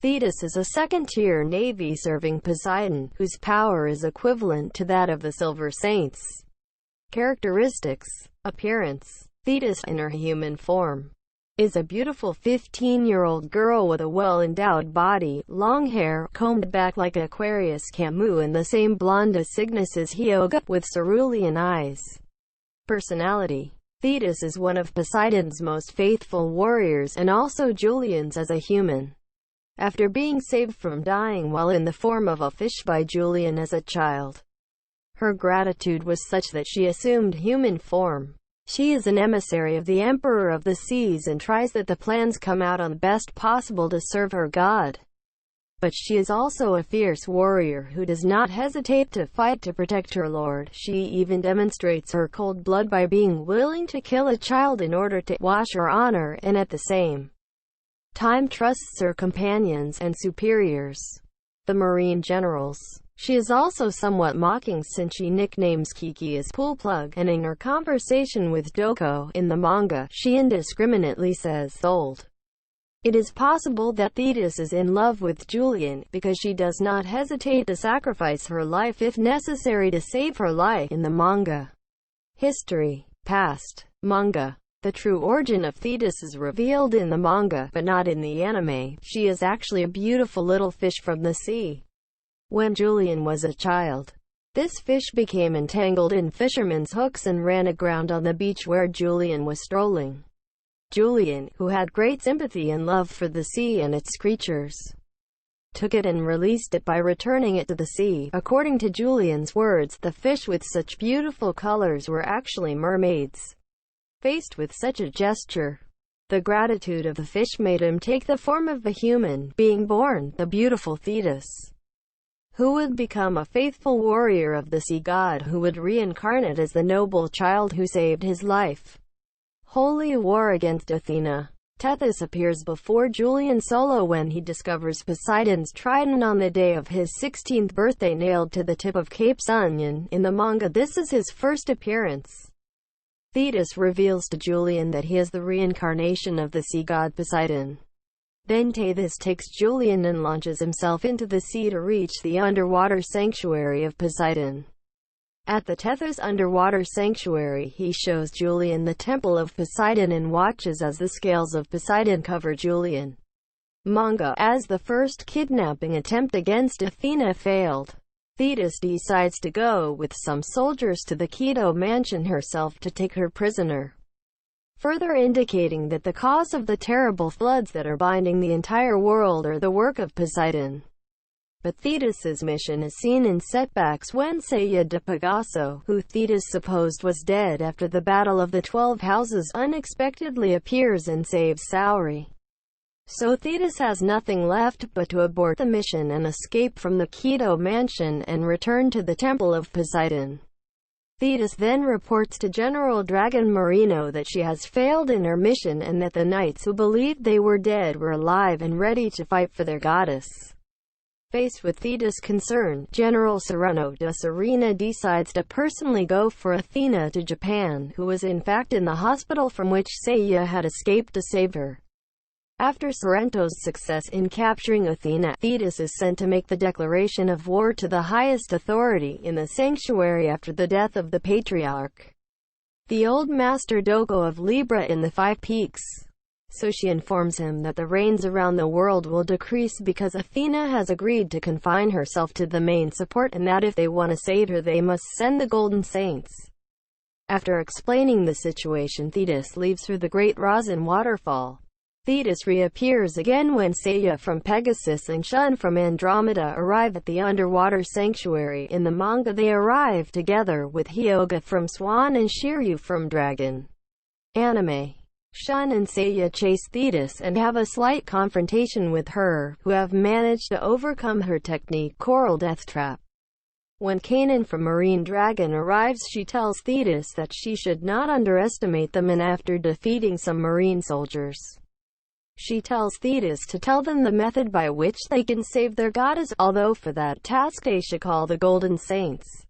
Thetis is a second-tier navy serving Poseidon, whose power is equivalent to that of the Silver Saints. Characteristics. Appearance. Thetis, in her human form, is a beautiful 15-year-old girl with a well-endowed body, long hair, combed back like Aquarius Camus, and the same blonde as Cygnus's Hyoga, with cerulean eyes. Personality. Thetis is one of Poseidon's most faithful warriors, and also Julian's as a human. After being saved from dying while in the form of a fish by Julian as a child, her gratitude was such that she assumed human form. She is an emissary of the Emperor of the Seas and tries that the plans come out on the best possible to serve her god. But she is also a fierce warrior who does not hesitate to fight to protect her lord. She even demonstrates her cold blood by being willing to kill a child in order to wash her honor, and at the same time trusts her companions and superiors, the marine generals. She is also somewhat mocking since she nicknames Kiki as pool plug, and in her conversation with Doko in the manga, she indiscriminately says old. It is possible that Thetis is in love with Julian, because she does not hesitate to sacrifice her life if necessary to save her life in the manga. History. Past. Manga. The true origin of Thetis is revealed in the manga, but not in the anime. She is actually a beautiful little fish from the sea. When Julian was a child, this fish became entangled in fishermen's hooks and ran aground on the beach where Julian was strolling. Julian, who had great sympathy and love for the sea and its creatures, took it and released it by returning it to the sea. According to Julian's words, the fish with such beautiful colors were actually mermaids. Faced with such a gesture, the gratitude of the fish made him take the form of a human being, born the beautiful Thetis, who would become a faithful warrior of the sea god, who would reincarnate as the noble child who saved his life. Holy war against Athena. Tethys appears before Julian solo when he discovers Poseidon's trident on the day of his 16th birthday nailed to the tip of Cape Sunion. In the manga, this is his first appearance. Thetis reveals to Julian that he is the reincarnation of the sea god Poseidon. Then Tethys takes Julian and launches himself into the sea to reach the underwater sanctuary of Poseidon. At the Tethys underwater sanctuary, he shows Julian the temple of Poseidon and watches as the scales of Poseidon cover Julian. Manga. As the first kidnapping attempt against Athena failed, Thetis decides to go with some soldiers to the Keto mansion herself to take her prisoner, further indicating that the cause of the terrible floods that are binding the entire world are the work of Poseidon. But Thetis's mission is seen in setbacks when Seiya de Pegaso, who Thetis supposed was dead after the Battle of the 12 Houses, unexpectedly appears and saves Saori. So Thetis has nothing left but to abort the mission and escape from the Keto mansion and return to the Temple of Poseidon. Thetis then reports to General Dragon Marino that she has failed in her mission and that the knights who believed they were dead were alive and ready to fight for their goddess. Faced with Thetis' concern, General Sereno de Serena decides to personally go for Athena to Japan, who was in fact in the hospital from which Seiya had escaped to save her. After Sorrento's success in capturing Athena, Thetis is sent to make the declaration of war to the highest authority in the sanctuary after the death of the patriarch, the old master Doko of Libra in the Five Peaks. So she informs him that the rains around the world will decrease because Athena has agreed to confine herself to the main support, and that if they want to save her they must send the Golden Saints. After explaining the situation, Thetis leaves through the Great Rosin waterfall. Thetis reappears again when Seiya from Pegasus and Shun from Andromeda arrive at the underwater sanctuary. In the manga, they arrive together with Hyoga from Swan and Shiryu from Dragon. Anime. Shun and Seiya chase Thetis and have a slight confrontation with her, who have managed to overcome her technique, Coral Death Trap. When Kanan from Marine Dragon arrives, she tells Thetis that she should not underestimate them, and after defeating some marine soldiers, she tells Thetis to tell them the method by which they can save their goddess, although for that task they should call the Golden Saints.